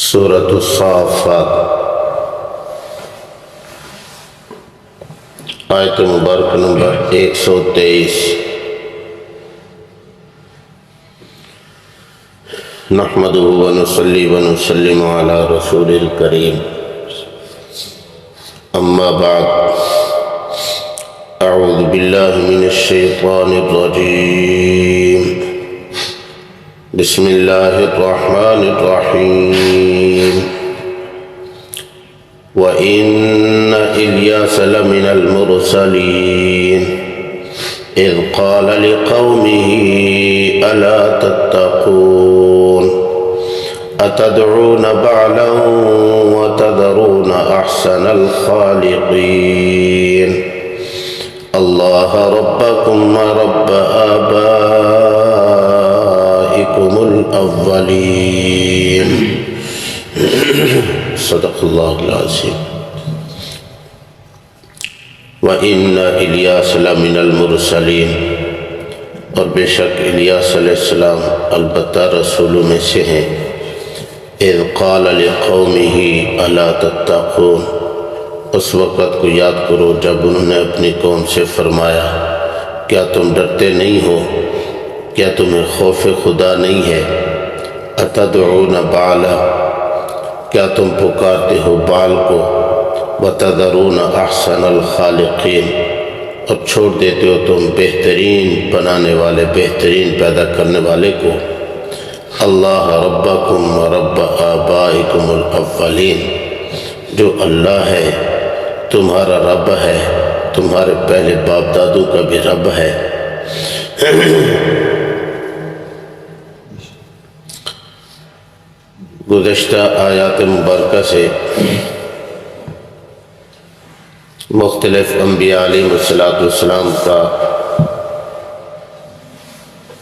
سورۃ الصافات آیت مبارک نمبر 123۔ نحمدہ ونصلی ونسلم علی رسول الکریم، اما بعد، اعوذ باللہ من الشیطان الرجیم، بسم اللہ الرحمن الرحیم۔ وَإِنَّ إِلْيَاسَ لَمِنَ الْمُرْسَلِينَ إِذْ قَالَ لِقَوْمِهِ أَلَا تَتَّقُونَ أَتَدْعُونَ بَعْلًا وَتَذَرُونَ أَحْسَنَ الْخَالِقِينَ اللَّهَ رَبَّكُمْ وَرَبَّ آبَائِكُمُ الْأَوَّلِينَ۔ صدق اللہ العظیم۔ وَإِنَّ إِلْيَاسَ لَمِنَ الْمُرْسَلِينَ، اور بے شک الیاس علیہ السلام البتہ رسولوں میں سے ہیں۔ اِذْ قَالَ لِقَوْمِهِ أَلَا تَتَّقُونَ، اس وقت کو یاد کرو جب انہوں نے اپنی قوم سے فرمایا کیا تم ڈرتے نہیں ہو، کیا تمہیں خوف خدا نہیں ہے۔ أَتَدْعُونَ بَعْلًا، کیا تم پکارتے ہو بال کو، وَتَذَرُونَ أَحْسَنَ الْخَالِقِينَ، اور چھوڑ دیتے ہو تم بہترین بنانے والے، بہترین پیدا کرنے والے کو۔ اللہ ربکم ورب آبائکم الاولین، جو اللہ ہے تمہارا رب ہے، تمہارے پہلے باپ دادوں کا بھی رب ہے۔ گزشتہ آیات مبارکہ سے مختلف انبیاء علیہ السلام کا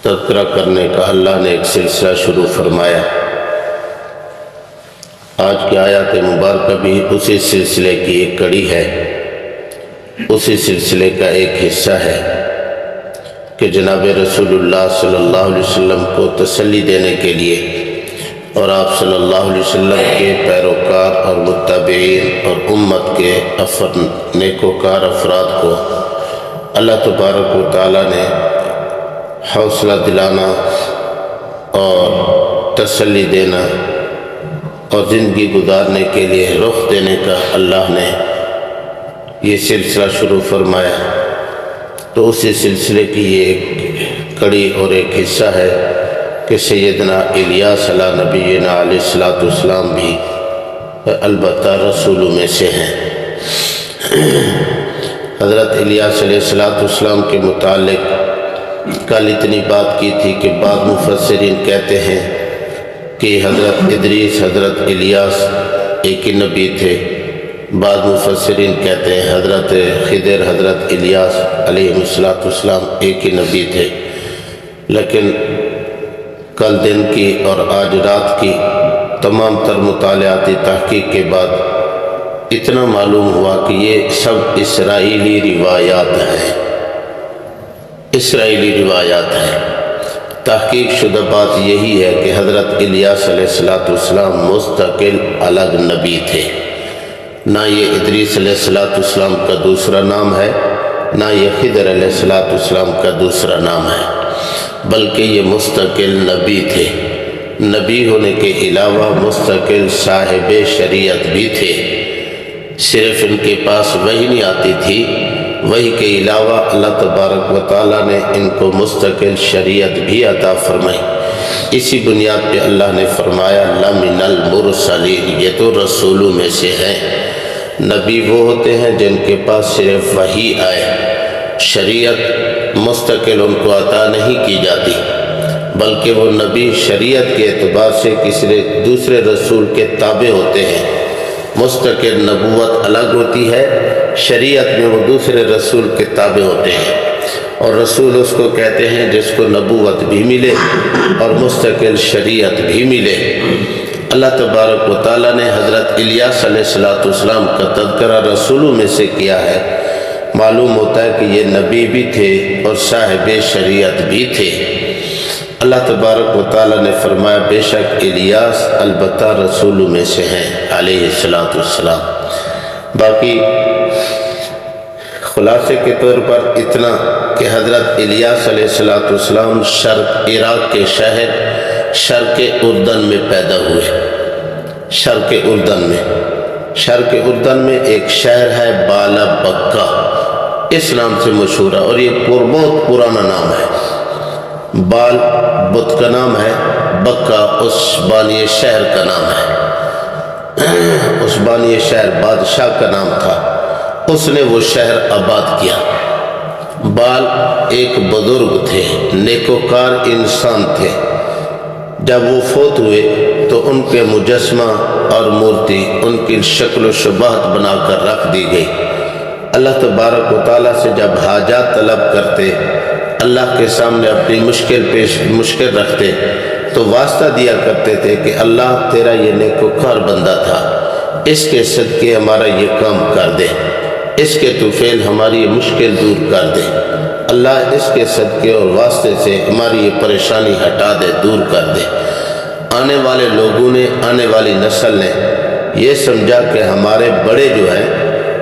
تذکرہ کرنے کا اللہ نے ایک سلسلہ شروع فرمایا۔ آج کی آیات مبارکہ بھی اسی سلسلے کی ایک کڑی ہے، اسی سلسلے کا ایک حصہ ہے کہ جناب رسول اللہ صلی اللہ علیہ وسلم کو تسلی دینے کے لیے اور آپ صلی اللہ علیہ وسلم کے پیروکار اور متبعین اور امت کے نیکوکار افراد کو اللہ تبارک و تعالیٰ نے حوصلہ دلانا اور تسلی دینا اور زندگی گزارنے کے لیے رخ دینے کا اللہ نے یہ سلسلہ شروع فرمایا۔ تو اسی سلسلے کی یہ ایک کڑی اور ایک حصہ ہے کہ سیدنا الیاس علیہ نبینا علیہ السلام بھی البتہ رسولوں میں سے ہیں۔ حضرت الیاس علیہ السلام کے متعلق کل اتنی بات کی تھی کہ بعض مفسرین کہتے ہیں کہ حضرت ادریس، حضرت الیاس ایک ہی نبی تھے۔ بعض مفسرین کہتے ہیں حضرت خضر، حضرت الیاس علیہ السلام ایک ہی نبی تھے۔ لیکن کل دن کی اور آج رات کی تمام تر مطالعاتی تحقیق کے بعد اتنا معلوم ہوا کہ یہ سب اسرائیلی روایات ہیں، اسرائیلی روایات ہیں۔ تحقیق شدہ بات یہی ہے کہ حضرت الیاس علیہ السلام مستقل الگ نبی تھے۔ نہ یہ ادریس علیہ السلام کا دوسرا نام ہے، نہ یہ خضر علیہ السلام کا دوسرا نام ہے، بلکہ یہ مستقل نبی تھے۔ نبی ہونے کے علاوہ مستقل صاحب شریعت بھی تھے۔ صرف ان کے پاس وحی نہیں آتی تھی، وحی کے علاوہ اللہ تبارک و تعالیٰ نے ان کو مستقل شریعت بھی عطا فرمائی۔ اسی بنیاد پہ اللہ نے فرمایا لَمِنَ الْمُرْسَلِينَ، یہ تو رسولوں میں سے ہیں۔ نبی وہ ہوتے ہیں جن کے پاس صرف وحی آئے، شریعت مستقل ان کو عطا نہیں کی جاتی، بلکہ وہ نبی شریعت کے اعتبار سے کسی دوسرے رسول کے تابع ہوتے ہیں۔ مستقل نبوت الگ ہوتی ہے، شریعت میں وہ دوسرے رسول کے تابع ہوتے ہیں، اور رسول اس کو کہتے ہیں جس کو نبوت بھی ملے اور مستقل شریعت بھی ملے۔ اللہ تبارک و تعالیٰ نے حضرت الیاس علیہ السلام کا تذکرہ رسولوں میں سے کیا ہے۔ معلوم ہوتا ہے کہ یہ نبی بھی تھے اور صاحب شریعت بھی تھے۔ اللہ تبارک و تعالیٰ نے فرمایا بے شک الیاس البتہ رسولوں میں سے ہیں علیہ السلام۔ باقی خلاصے کے طور پر اتنا کہ حضرت الیاس علیہ السلام شرق عراق کے شہر شرق اردن میں پیدا ہوئے۔ شرق اردن میں ایک شہر ہے بالا بکہ، اس نام سے مشہور ہے، اور یہ بہت پرانا نام ہے۔ بال بت کا نام ہے، بکہ اس بانی شہر کا نام ہے، اس بانی شہر بادشاہ کا نام تھا، اس نے وہ شہر آباد کیا۔ بال ایک بزرگ تھے، نیکوکار انسان تھے۔ جب وہ فوت ہوئے تو ان کے مجسمہ اور مورتی ان کی شکل و شباہت بنا کر رکھ دی گئی۔ اللہ تبارک و تعالیٰ سے جب حاجات طلب کرتے، اللہ کے سامنے اپنی مشکل رکھتے تو واسطہ دیا کرتے تھے کہ اللہ تیرا یہ نیکوکار بندہ تھا، اس کے صدقے ہمارا یہ کام کر دے، اس کے طفیل ہماری یہ مشکل دور کر دے، اللہ اس کے صدقے اور واسطے سے ہماری یہ پریشانی ہٹا دے، دور کر دے۔ آنے والے لوگوں نے، آنے والی نسل نے یہ سمجھا کہ ہمارے بڑے جو ہیں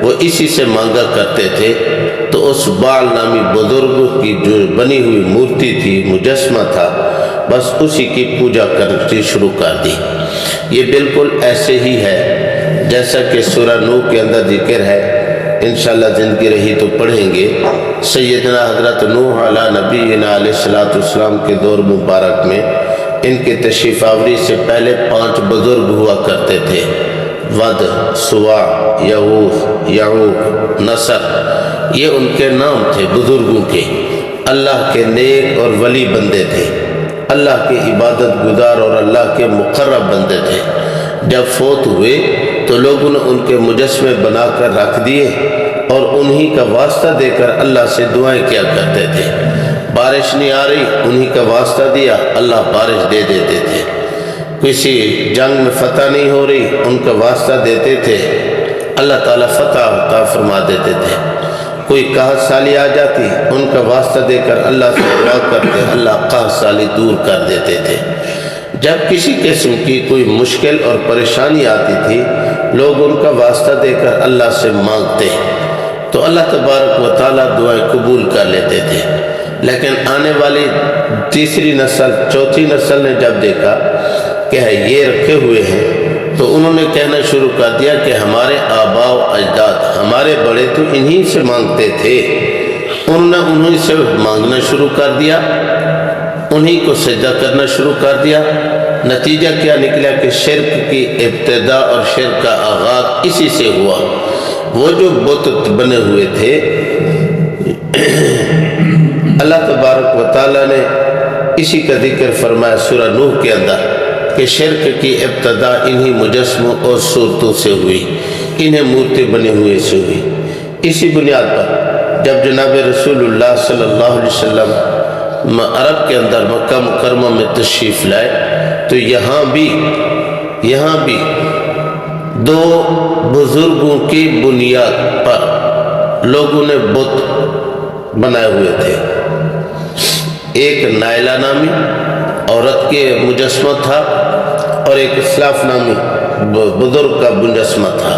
وہ اسی سے مانگا کرتے تھے، تو اس بال نامی بزرگ کی جو بنی ہوئی مورتی تھی، مجسمہ تھا، بس اسی کی پوجا کرنی شروع کر دی۔ یہ بالکل ایسے ہی ہے جیسا کہ سورہ نوح کے اندر ذکر ہے، انشاءاللہ زندگی رہی تو پڑھیں گے۔ سیدنا حضرت نوح علیہ نبینا علیہ السلام کے دور مبارک میں ان کے تشریف آوری سے پہلے 5 بزرگ ہوا کرتے تھے، ود، سوا، یغوث، یعوق، نصر، یہ ان کے نام تھے بزرگوں کے۔ اللہ کے نیک اور ولی بندے تھے، اللہ کے عبادت گزار اور اللہ کے مقرب بندے تھے۔ جب فوت ہوئے تو لوگوں نے ان کے مجسمے بنا کر رکھ دیے اور انہی کا واسطہ دے کر اللہ سے دعائیں کیا کرتے تھے۔ بارش نہیں آ رہی، انہی کا واسطہ دیا، اللہ بارش دے دیتے تھے۔ کسی جنگ میں فتح نہیں ہو رہی، ان کا واسطہ دیتے تھے، اللہ تعالیٰ فتح عطا فرما دیتے تھے۔ کوئی قحط سالی آ جاتی، ان کا واسطہ دے کر اللہ سے دعا کرتے، اللہ قحط سالی دور کر دیتے تھے۔ جب کسی قسم کی کوئی مشکل اور پریشانی آتی تھی، لوگ ان کا واسطہ دے کر اللہ سے مانگتے تو اللہ تبارک و تعالیٰ دعائیں قبول کر لیتے تھے۔ لیکن آنے والی تیسری نسل، چوتھی نسل نے جب دیکھا کہ یہ رکھے ہوئے ہیں تو انہوں نے کہنا شروع کر دیا کہ ہمارے آباء و اجداد، ہمارے بڑے تو انہی سے مانگتے تھے، انہوں نے انہی سے مانگنا شروع کر دیا، انہی کو سجدہ کرنا شروع کر دیا۔ نتیجہ کیا نکلا کہ شرک کی ابتدا اور شرک کا آغاز اسی سے ہوا۔ وہ جو بت بنے ہوئے تھے، اللہ تبارک و تعالیٰ نے اسی کا ذکر فرمایا سورہ نوح کے اندر کہ شرک کی ابتدا انہی مجسموں اور صورتوں سے ہوئی، انہیں مورتی بنے ہوئے سے ہوئی۔ اسی بنیاد پر جب جناب رسول اللہ صلی اللہ علیہ وسلم عرب کے اندر مکہ مکرمہ میں تشریف لائے تو یہاں بھی 2 بزرگوں کی بنیاد پر لوگوں نے بت بنائے ہوئے تھے۔ ایک نائلہ نامی عورت کے مجسمہ تھا اور ایک اسلاف نامی بزرگ کا مجسمہ تھا۔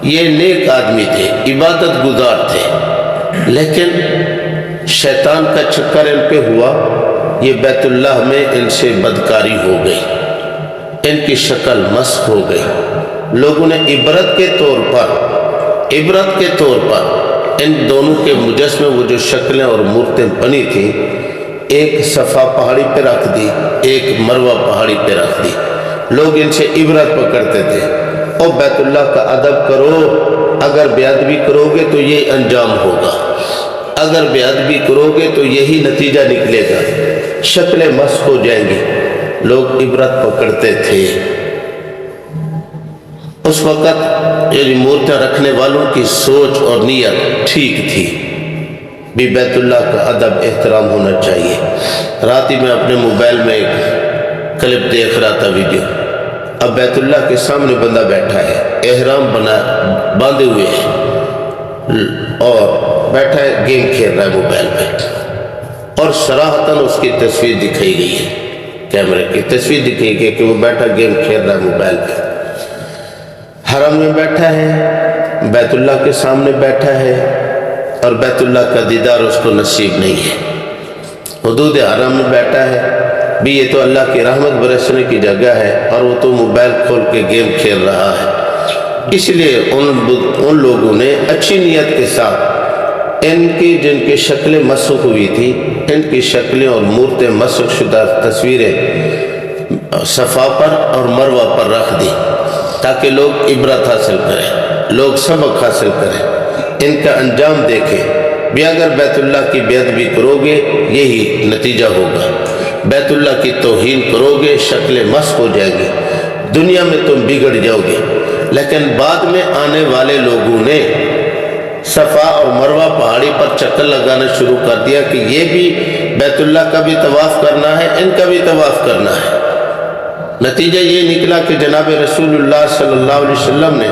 یہ نیک آدمی تھے، عبادت گزار تھے، لیکن شیطان کا چکر ان پہ ہوا، یہ بیت اللہ میں ان سے بدکاری ہو گئی، ان کی شکل مسخ ہو گئی۔ لوگوں نے عبرت کے طور پر ان دونوں کے مجسمے، وہ جو شکلیں اور مورتیں بنی تھیں، ایک صفا پہاڑی پہ رکھ دی، ایک مروہ پہاڑی پہ رکھ دی۔ لوگ ان سے عبرت پکڑتے تھے، اور بیت اللہ کا ادب کرو، اگر بے ادبی کرو گے تو یہ انجام ہوگا، اگر بے ادبی کرو گے تو یہی نتیجہ نکلے گا، شکلیں مسخ ہو جائیں گی۔ لوگ عبرت پکڑتے تھے۔ اس وقت یعنی مورتیاں رکھنے والوں کی سوچ اور نیت ٹھیک تھی، بھی بیت اللہ کا ادب احترام ہونا چاہیے۔ رات ہی میں اپنے موبائل میں ایک کلپ دیکھ رہا تھا، ویڈیو۔ اب بیت اللہ کے سامنے بندہ بیٹھا ہے، احرام باندھے ہوئے ہے اور بیٹھا ہے، گیم کھیل رہا ہے موبائل پہ۔ اور صراحتاً اس کی تصویر دکھائی گئی ہے، کیمرے کی تصویر دکھائی گئی کہ وہ بیٹھا گیم کھیل رہا ہے موبائل پہ، حرم میں بیٹھا ہے، بیت اللہ کے سامنے بیٹھا ہے، اور بیت اللہ کا دیدار اس کو نصیب نہیں ہے، حدود حرم میں بیٹھا ہے بھی، یہ تو اللہ کی رحمت برسنے کی جگہ ہے، اور وہ تو موبائل کھول کے گیم کھیل رہا ہے۔ اس لیے ان لوگوں نے اچھی نیت کے ساتھ ان کی جن کی شکلیں مسخ ہوئی تھی، ان کی شکلیں اور مورتیں مسخ شدہ تصویریں صفا پر اور مروہ پر رکھ دی تاکہ لوگ عبرت حاصل کریں، لوگ سبق حاصل کریں، ان کا انجام دیکھیں بھی۔ اگر بیت اللہ کی بے ادبی کرو گے یہی نتیجہ ہوگا، بیت اللہ کی توہین کرو گے شکلیں مسخ ہو جائیں گی، دنیا میں تم بگڑ جاؤ گے۔ لیکن بعد میں آنے والے لوگوں نے صفا اور مروہ پہاڑی پر چکر لگانا شروع کر دیا کہ یہ بھی بیت اللہ کا بھی طواف کرنا ہے، ان کا بھی طواف کرنا ہے۔ نتیجہ یہ نکلا کہ جناب رسول اللہ صلی اللہ علیہ وسلم نے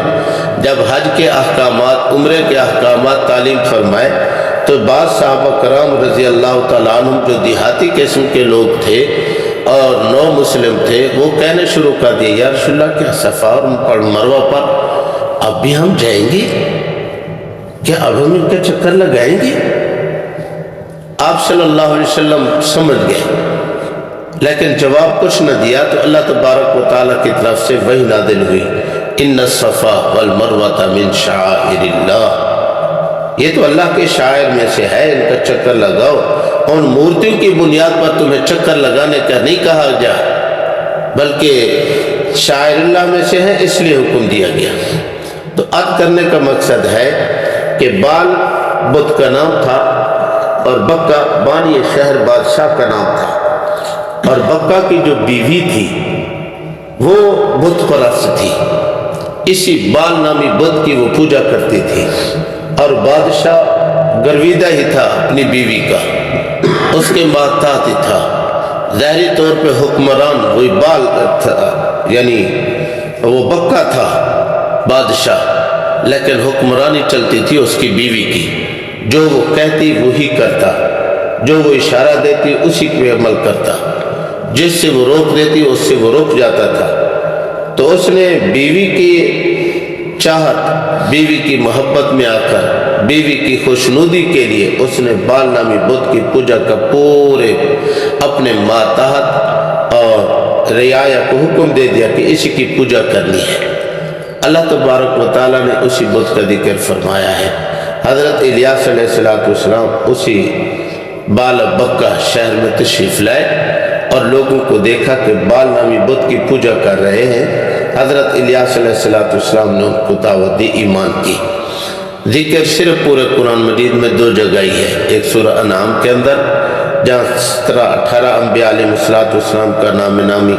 جب حج کے احکامات، عمرے کے احکامات تعلیم فرمائے تو بعض صحابہ کرام رضی اللہ تعالیٰ عنہم جو دیہاتی قسم کے لوگ تھے اور نو مسلم تھے، وہ کہنے شروع کر دیے، یا رسول اللہ کیا صفا اور مروہ پر اب بھی ہم جائیں گے؟ کیا اب ہم ان کا چکر لگائیں گے؟ آپ صلی اللہ علیہ وسلم سمجھ گئے، لیکن جواب کچھ نہ دیا تو اللہ تبارک و تعالیٰ کی طرف سے وحی نازل ہوئی، ان الصفا والمروہ من شعائر اللہ، یہ تو اللہ کے شاعر میں سے ہے، ان کا چکر لگاؤ۔ ان مورتیوں کی بنیاد پر تمہیں چکر لگانے کا نہیں کہا جا، بلکہ شاعر اللہ میں سے ہے، اس لیے حکم دیا گیا۔ تو عد کرنے کا مقصد ہے کہ بال بت کا نام تھا اور بکا بانی شہر بادشاہ کا نام تھا، اور بکا کی جو بیوی تھی وہ بت پرست تھی، اسی بال نامی بت کی وہ پوجا کرتی تھی، اور بادشاہ گرویدہ ہی تھا اپنی بیوی کا، اس کے ماتحت ہی تھا، ظاہری طور پہ حکمران وہی بال تھا، یعنی وہ بکا تھا بادشاہ، لیکن حکمرانی چلتی تھی اس کی بیوی کی، جو وہ کہتی وہی کرتا، جو وہ اشارہ دیتی اسی پہ عمل کرتا، جس سے وہ روک دیتی اس سے وہ رک جاتا تھا۔ تو اس نے بیوی کی چاہت، بیوی کی محبت میں آ کر، بیوی کی خوشنودی کے لیے اس نے بال نامی بت کی پوجا کا پورے اپنے ماتحت اور رعایا کو حکم دے دیا کہ اسی کی پوجا کرنی ہے۔ اللہ تبارک و تعالیٰ نے اسی بت کا ذکر فرمایا ہے۔ حضرت الیاس علیہ السلام اسی بال بکا شہر میں تشریف لائے اور لوگوں کو دیکھا کہ بال نامی بت کی پوجا کر رہے ہیں۔ حضرت الیاس علیہ السلام نے ان کو دعوت دی ایمان کی۔ ذکر صرف پورے قرآن مجید میں 2 جگہ ہی ہے، ایک سورہ انعام کے اندر جہاں 18 انبیاء علیہ السلام کا نام نامی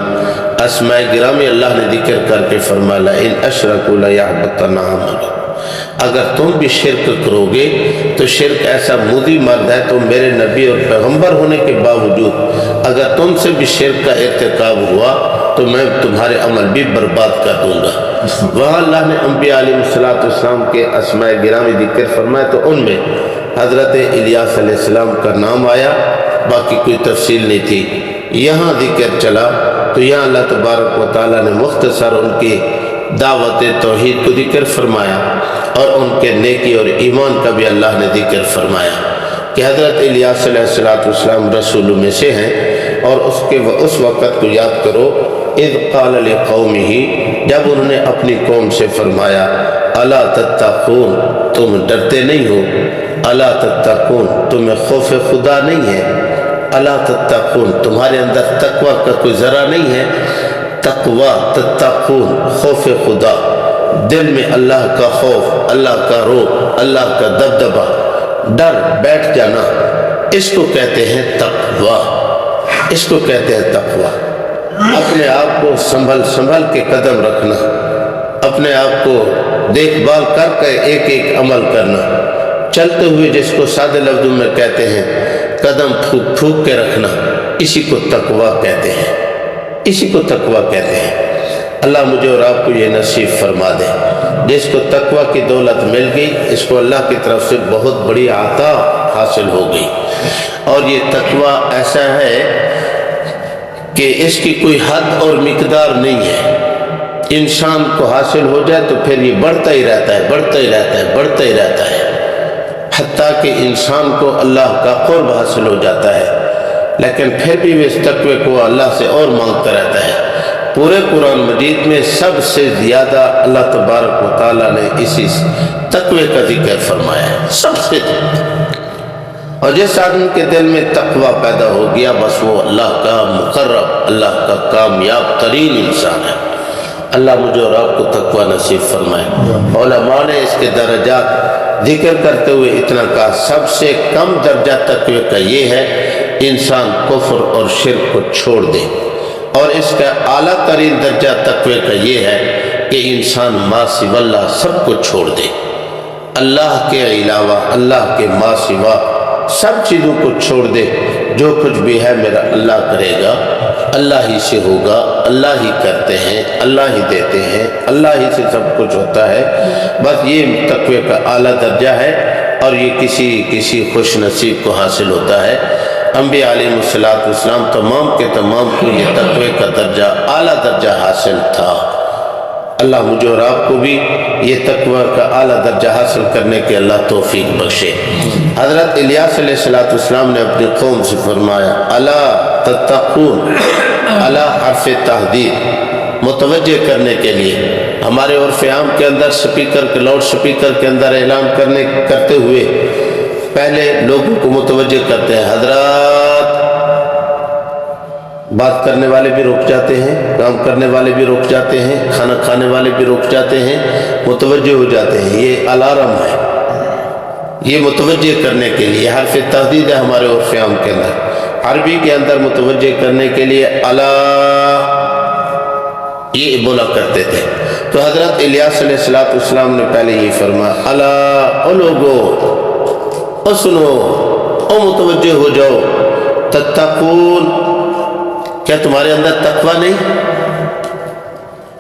اسماء گرامی اللہ نے ذکر کر کے فرمایا لئن اشرکوا لیحبطن عملهم، اگر تم بھی شرک کرو گے تو شرک ایسا مودی مرد ہے، تم میرے نبی اور پیغمبر ہونے کے باوجود اگر تم سے بھی شرک کا ارتکاب ہوا تو میں تمہارے عمل بھی برباد کر دوں گا۔ وہاں اللہ نے انبیاء علیہ السلام کے اسماء گرامی ذکر فرمایا تو ان میں حضرت الیاس علیہ السلام کا نام آیا، باقی کوئی تفصیل نہیں تھی۔ یہاں ذکر چلا تو یہاں اللہ تبارک و تعالیٰ نے مختصر ان کی دعوت توحید کو ذکر فرمایا اور ان کے نیکی اور ایمان کا بھی اللہ نے ذکر فرمایا کہ حضرت الیاس علیہ السلام رسولوں میں سے ہیں، اور اس وقت کو یاد کرو اذ قال لقومہ، جب انہوں نے اپنی قوم سے فرمایا الا تتقون، تم ڈرتے نہیں ہو، الا تتقون، تمہیں خوف خدا نہیں ہے، الا تتقون، تمہارے اندر تقوی کا کوئی ذرہ نہیں ہے، تقوی تتقون، خوف خدا، دل میں اللہ کا خوف، اللہ کا روح، اللہ کا دبدبہ، ڈر بیٹھ جانا، اس کو کہتے ہیں تقوی، اس کو کہتے ہیں تقوی۔ اپنے آپ کو سنبھل کے قدم رکھنا، اپنے آپ کو دیکھ بھال کر کے ایک ایک عمل کرنا، چلتے ہوئے جس کو سادے لفظوں میں کہتے ہیں قدم پھونک پھونک کے رکھنا، اسی کو تقوی کہتے ہیں، اسی کو تقوی کہتے ہیں۔ اللہ مجھے اور آپ کو یہ نصیب فرما دے، جس کو تقوی کی دولت مل گئی اس کو اللہ کی طرف سے بہت بڑی عطا حاصل ہو گئی۔ اور یہ تقوی ایسا ہے کہ اس کی کوئی حد اور مقدار نہیں ہے، انسان کو حاصل ہو جائے تو پھر یہ بڑھتا ہی رہتا ہے، بڑھتا ہی رہتا ہے، بڑھتا ہی رہتا ہے، حتیٰ کہ انسان کو اللہ کا قرب حاصل ہو جاتا ہے، لیکن پھر بھی وہ اس تقوی کو اللہ سے اور مانگتا رہتا ہے۔ پورے قرآن مجید میں سب سے زیادہ اللہ تبارک و تعالیٰ نے اسی تقوی کا ذکر فرمایا ہے، سب سے زیادہ۔ اور جس آدمی کے دل میں تقوی پیدا ہو گیا بس وہ اللہ کا مقرب، اللہ کا کامیاب ترین انسان ہے۔ اللہ مجھے اور آپ کو تقوی نصیب فرمائے۔ علماء نے اس کے درجات ذکر کرتے ہوئے اتنا کہا، سب سے کم درجہ تقوی کا یہ ہے انسان کفر اور شرک کو چھوڑ دے، اور اس کا اعلیٰ ترین درجہ تقوی کا یہ ہے کہ انسان ما سوا اللہ سب کو چھوڑ دے، اللہ کے علاوہ، اللہ کے ما سوا سب چیزوں کو چھوڑ دے۔ جو کچھ بھی ہے میرا اللہ کرے گا، اللہ ہی سے ہوگا، اللہ ہی کرتے ہیں، اللہ ہی دیتے ہیں، اللہ ہی سے سب کچھ ہوتا ہے۔ بس یہ تقوی کا اعلیٰ درجہ ہے، اور یہ کسی خوش نصیب کو حاصل ہوتا ہے۔ انبیاء علیہ السلام تمام کے تمام کو یہ تقوی کا درجہ اعلیٰ درجہ حاصل تھا۔ اللہ مجھے اور آپ کو بھی یہ تقوی کا اعلیٰ درجہ حاصل کرنے کے اللہ توفیق بخشے۔ حضرت الیاس علیہ السلام نے اپنی قوم سے فرمایا، الا تتقون، الا حرف تحدید، متوجہ کرنے کے لیے۔ ہمارے عرف عام کے اندر لاؤڈ سپیکر کے اندر اعلان کرتے ہوئے پہلے لوگوں کو متوجہ کرتے ہیں، حضرات، بات کرنے والے بھی رک جاتے ہیں، کام کرنے والے بھی رک جاتے ہیں، کھانا کھانے والے بھی رک جاتے ہیں، متوجہ ہو جاتے ہیں۔ یہ الارم ہے، یہ متوجہ کرنے کے لیے حرف تحدید ہے ہمارے عرف عام کے اندر۔ عربی کے اندر متوجہ کرنے کے لیے الا یہ بولا کرتے تھے۔ تو حضرت الیاس علیہ السلام نے پہلے یہ فرمایا، الا، او لوگو، او سنو، او متوجہ ہو جاؤ، تتقون، کیا تمہارے اندر تقوی نہیں؟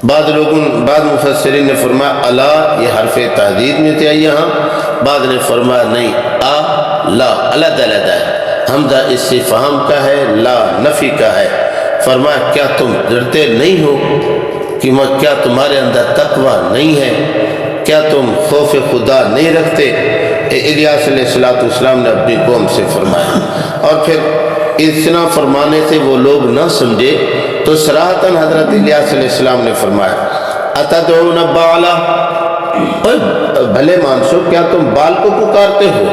بعض مفسرین نے فرمایا الا یہ حرف تحدید میں تھے یہاں، بعض نے فرمایا نہیں، لا علیحدہ ہے، حمزہ استفہام کا ہے، لا نفی کا ہے۔ فرمایا کیا تم ڈرتے نہیں ہو، کہ کیا تمہارے اندر تقوی نہیں ہے، کیا تم خوف خدا نہیں رکھتے؟ الیاس علیہ السلام نے اپنی قوم سے فرمایا، اور پھر اتنا فرمانے سے وہ لوگ نہ سمجھے تو صراحتاً حضرت الیاس علیہ السلام نے فرمایا، اتدعون بالا، بھلے مانسو کیا تم بال کو پکارتے ہو،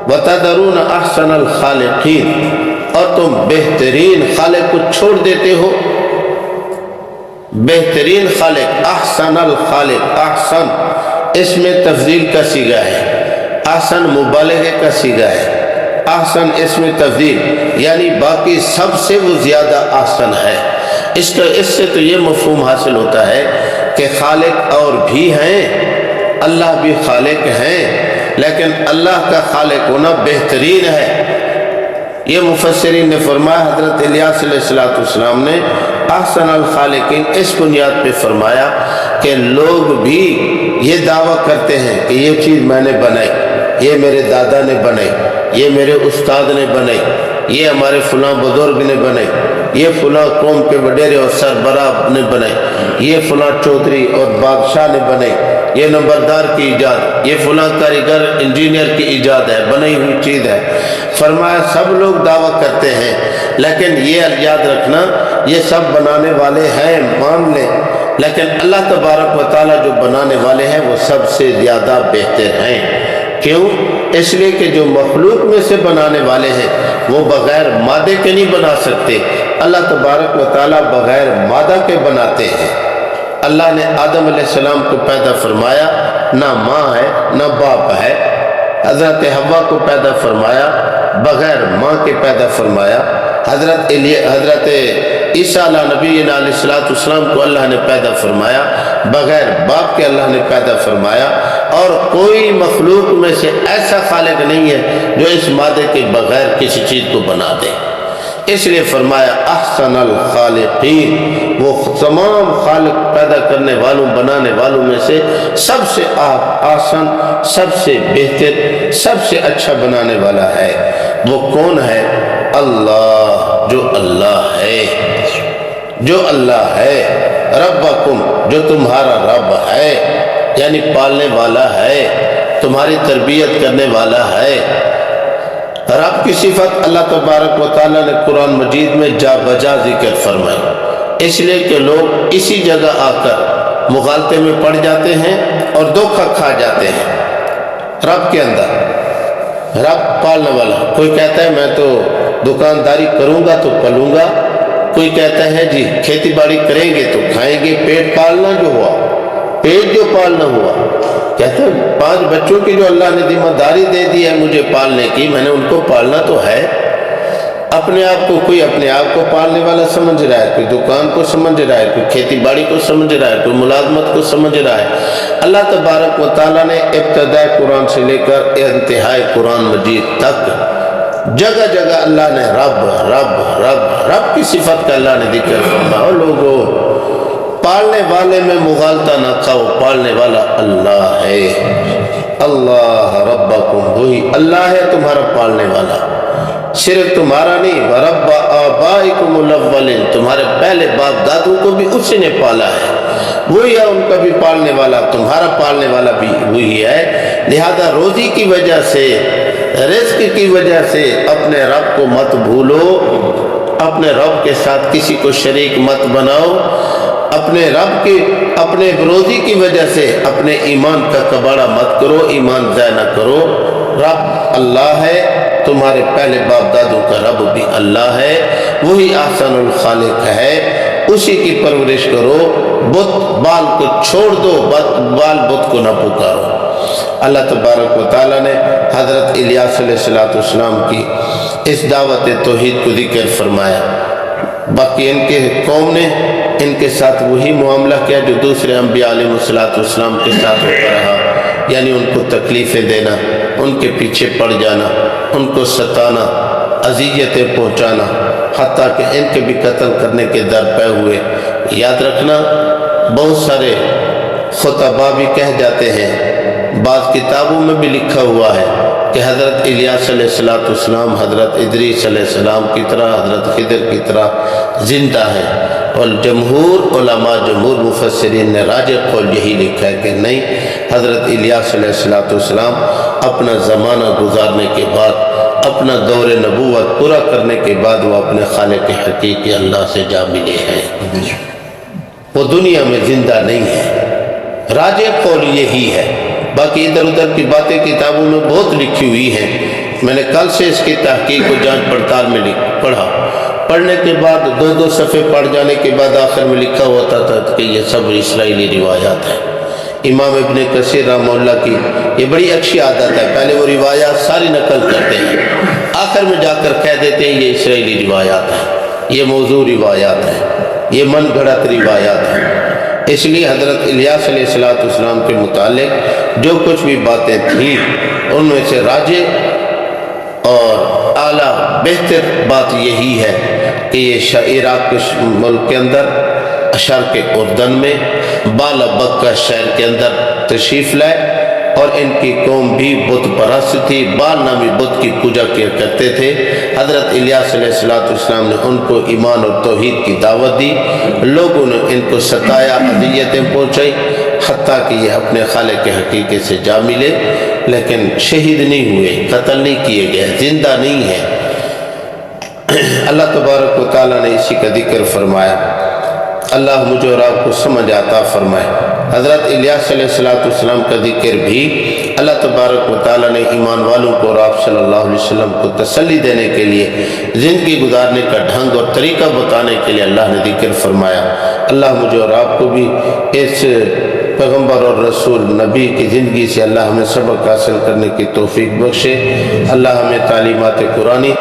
وتذرون احسن الخالقین، اور تم بہترین خالق کو چھوڑ دیتے ہو۔ بہترین خالق، احسن الخالق، احسن اس میں تفضیل کا صیغہ ہے، احسن مبالغے کا صیغہ ہے، احسن اس میں تفضیل یعنی باقی سب سے وہ زیادہ احسن ہے۔ اس سے تو یہ مفہوم حاصل ہوتا ہے کہ خالق اور بھی ہیں، اللہ بھی خالق ہیں، لیکن اللہ کا خالق ہونا بہترین ہے۔ یہ مفسرین نے فرمایا، حضرت الیاس علیہ السلام نے احسن الخالقین اس بنیاد پہ فرمایا کہ لوگ بھی یہ دعویٰ کرتے ہیں کہ یہ چیز میں نے بنائی، یہ میرے دادا نے بنائی، یہ میرے استاد نے بنائی، یہ ہمارے فلاں بزرگ نے بنائی، یہ فلاں قوم کے وڈیرے اور سربراہ نے بنائی، یہ فلاں چودھری اور بادشاہ نے بنائی، یہ نمبردار کی ایجاد، یہ فلاں کاریگر انجینئر کی ایجاد ہے، بنائی ہوئی چیز ہے۔ فرمایا سب لوگ دعویٰ کرتے ہیں، لیکن یہ یاد رکھنا یہ سب بنانے والے ہیں، مان لیں، لیکن اللہ تبارک و تعالیٰ جو بنانے والے ہیں وہ سب سے زیادہ بہتر ہیں۔ کیوں؟ اس لیے کہ جو مخلوق میں سے بنانے والے ہیں وہ بغیر مادے کے نہیں بنا سکتے، اللہ تبارک و تعالیٰ بغیر مادہ کے بناتے ہیں۔ اللہ نے آدم علیہ السلام کو پیدا فرمایا، نہ ماں ہے نہ باپ ہے۔ حضرت حوا کو پیدا فرمایا، بغیر ماں کے پیدا فرمایا۔ حضرت عیسیٰ علیہ نبی علیہ السلام کو اللہ نے پیدا فرمایا، بغیر باپ کے اللہ نے پیدا فرمایا۔ اور کوئی مخلوق میں سے ایسا خالق نہیں ہے جو اس مادے کے بغیر کسی چیز کو بنا دے۔ اس لیے فرمایا احسن الخالقین، وہ تمام خالق پیدا کرنے والوں بنانے والوں میں سے سب سے آسان، سب سے بہتر، سب سے اچھا بنانے والا ہے۔ وہ کون ہے؟ اللہ، جو اللہ ہے، جو اللہ ہے۔ ربکم، جو تمہارا رب ہے، یعنی پالنے والا ہے، تمہاری تربیت کرنے والا ہے۔ رب کی صفت اللہ تبارک و تعالیٰ نے قرآن مجید میں جا بجا ذکر فرمائی، اس لیے کہ لوگ اسی جگہ آ کر مغالطے میں پڑ جاتے ہیں اور دھوکہ کھا جاتے ہیں۔ رب کے اندر رب پالنے والا، کوئی کہتا ہے میں تو دکانداری کروں گا تو پلوں گا، کوئی کہتا ہے جی کھیتی باڑی کریں گے تو کھائیں گے، پیٹ پالنا جو ہوا، پیٹ جو پالنا ہوا، کہتے ہیں 5 بچوں کی جو اللہ نے ذمہ داری دے دی ہے مجھے پالنے کی، میں نے ان کو پالنا تو ہے۔ اپنے آپ کو کوئی اپنے آپ کو پالنے والا سمجھ رہا ہے، کوئی دکان کو سمجھ رہا ہے، کوئی کھیتی باڑی کو سمجھ رہا ہے، کوئی ملازمت کو سمجھ رہا ہے۔ اللہ تبارک و تعالیٰ نے ابتداء قرآن سے لے کر انتہائی قرآن مجید تک جگہ جگہ اللہ نے رب رب رب رب کی صفت کا اللہ نے ذکر فرمایا۔ اور لوگوں، پالنے والے میں مغالطہ نہ کھاؤ، پالنے والا اللہ ہے۔ اللہ ربکم، وہی اللہ ہے تمہارا پالنے والا، صرف تمہارا نہیں، وَرَبَّ آبَائِكُمُ الْأَوَّلِينَ، تمہارے پہلے باپ دادوں کو بھی اسی نے پالا ہے، وہی ہے ان کا بھی پالنے والا، تمہارا پالنے والا بھی وہی ہے۔ لہذا روزی کی وجہ سے، رزق کی وجہ سے اپنے رب کو مت بھولو، اپنے رب کے ساتھ کسی کو شریک مت بناؤ، اپنے رب کی، اپنے روزی کی وجہ سے اپنے ایمان کا کباڑہ مت کرو، ایمان ضائع نہ کرو۔ رب اللہ ہے، تمہارے پہلے باپ دادوں کا رب بھی اللہ ہے، وہی احسن الخالق ہے، اسی کی پرورش کرو، بت بال کو چھوڑ دو، بال بت کو نہ پکارو۔ اللہ تبارک و تعالیٰ نے حضرت الیاس علیہ السلام کی اس دعوت توحید کو ذکر فرمایا۔ باقی ان کے قوم نے ان کے ساتھ وہی معاملہ کیا جو دوسرے انبیاء علیہ السلام کے ساتھ ہوتا رہا، یعنی ان کو تکلیفیں دینا، ان کے پیچھے پڑ جانا، ان کو ستانا، اذیتیں پہنچانا، حتیٰ کہ ان کے بھی قتل کرنے کے درپے ہوئے۔ یاد رکھنا، بہت سارے خطباء بھی کہہ جاتے ہیں، بعض کتابوں میں بھی لکھا ہوا ہے کہ حضرت الیاس علیہ السلام حضرت ادریس علیہ السلام کی طرح، حضرت خضر کی طرح زندہ ہیں، اور جمہور علماء، جمہور مفسرین نے راجح قول یہی لکھا ہے کہ نہیں، حضرت الیاس علیہ السلام اپنا زمانہ گزارنے کے بعد، اپنا دور نبوت پورا کرنے کے بعد وہ اپنے خالق حقیقی اللہ سے جا ملے ہیں، وہ دنیا میں زندہ نہیں ہے۔ راجح قول یہی ہے، باقی ادھر ادھر کی باتیں کتابوں میں بہت لکھی ہوئی ہیں۔ میں نے کل سے اس کی تحقیق و جانچ پڑتال میں پڑھا، پڑھنے کے بعد 2 صفحے پڑھ جانے کے بعد آخر میں لکھا ہوتا تھا کہ یہ سب اسرائیلی روایات ہیں۔ امام ابن کثیر رحمہ اللہ کی یہ بڑی اچھی عادت ہے، پہلے وہ روایات ساری نقل کرتے ہیں، آخر میں جا کر کہہ دیتے ہیں یہ اسرائیلی روایات ہیں، یہ موضوع روایات ہیں، یہ من گھڑت روایات ہیں۔ اس لیے حضرت الیاس علیہ السلام کے متعلق جو کچھ بھی باتیں تھیں ان میں سے راجح اور اعلیٰ بہتر بات یہی ہے کہ یہ عراق کے ملک کے اندر، شرق اردن میں بالا بکہ شہر کے اندر تشریف لائے، اور ان کی قوم بھی بت پرست تھی، بال نامی بت کی پوجا کیا کرتے تھے۔ حضرت الیاس علیہ السلام نے ان کو ایمان اور توحید کی دعوت دی، لوگوں نے ان کو ستایا، اذیتیں پہنچائی، حتیٰ کہ یہ اپنے خالق حقیقی سے جا ملے، لیکن شہید نہیں ہوئے، قتل نہیں کیے گئے، زندہ نہیں ہیں۔ اللہ تبارک و تعالیٰ نے اسی کا ذکر فرمایا۔ اللہ مجھے اور آپ کو سمجھ عطا فرمائے۔ حضرت الیاس علیہ السلام کا ذکر بھی اللہ تبارک و تعالیٰ نے ایمان والوں کو اور آپ صلی اللہ علیہ وسلم کو تسلی دینے کے لیے، زندگی گزارنے کا ڈھنگ اور طریقہ بتانے کے لیے اللہ نے ذکر فرمایا۔ اللہ مجھے اور آپ کو بھی اس پیغمبر اور رسول نبی کی زندگی سے اللہ ہمیں سبق حاصل کرنے کی توفیق بخشے۔ اللہ ہمیں تعلیمات قرآنی